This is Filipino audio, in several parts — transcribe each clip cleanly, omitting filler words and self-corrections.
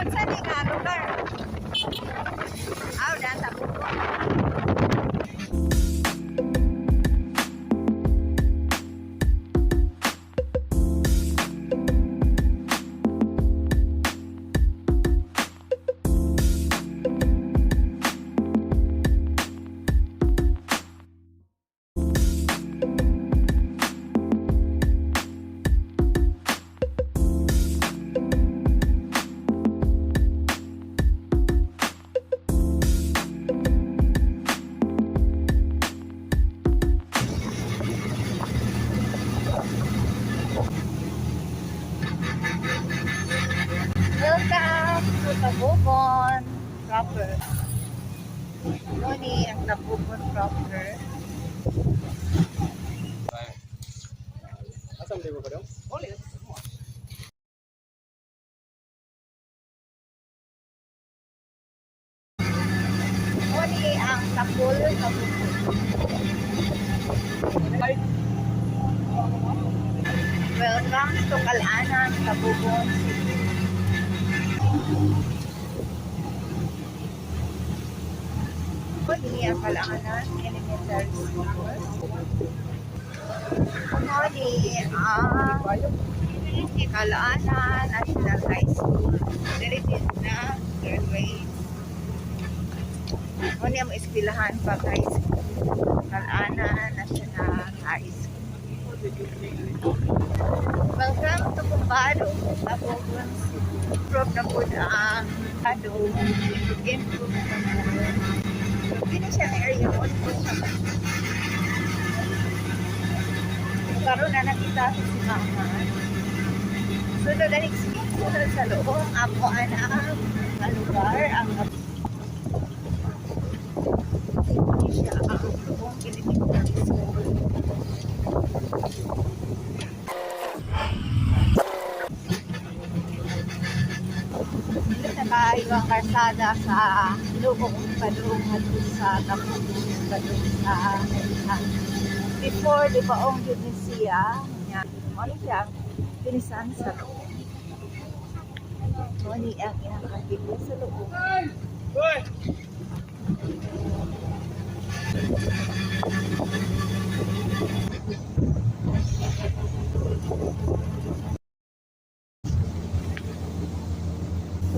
Saan nga lugar? Daan sa buko. Welcome to Tabugon proper. Noni ang Tabugon proper. Asam di ba daw? Oli. Noni ang Tabugon. Welcome to Kalanan, Tabugon City. Noni ang Kalanan Elementary School. Noni ang Kalanan National High School. There is na graduate. Noni ang eskwelahan pag high school. Kalanan National High School. Welcome to Kumbado, Tabugon City. Improve na po ang Kumbado. Improve na po. Hindi siya na area mo. Karoon na nakita si Mama. Sunod na sunod sa loob. Ako anak ang lugar. Ang hindi siya ang loob. Elementary School. Dito na tayo ang karsada sa lubong padungan sa Tabugon padung sa before di ba ang Tunisia niya ano siya pinisan sa loob. Ano ang inakabili sa loob.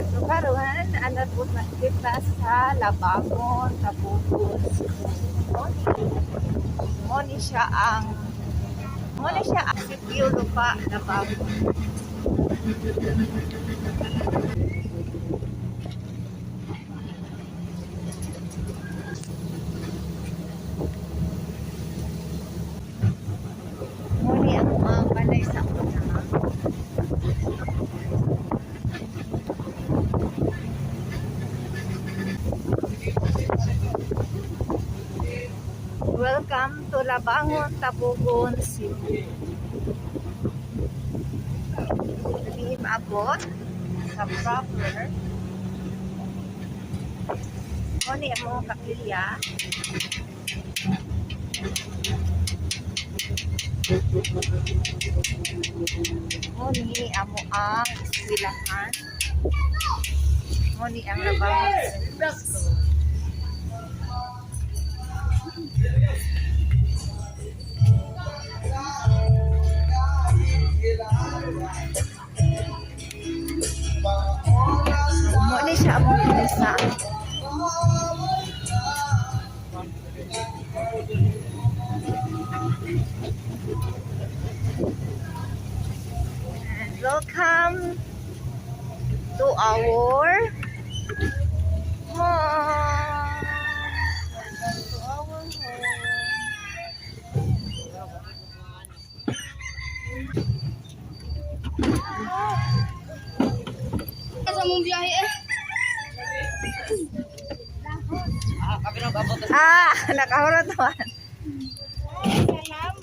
So karon anak po na kita sa Labangon, Tabugon. Moni siya ang sitio lupa Labangon. Moni ang mga panay sa una. Welcome to Labangon, Tabugon City. Hindi maabot sa proper. Ano yung mga kakilya? Ano amo ang eskwelahan? Ano ang Labangon School? Muli siya ang pinisa. And welcome to our home. Sa mong biyahe Nakahurot naman. Salamat.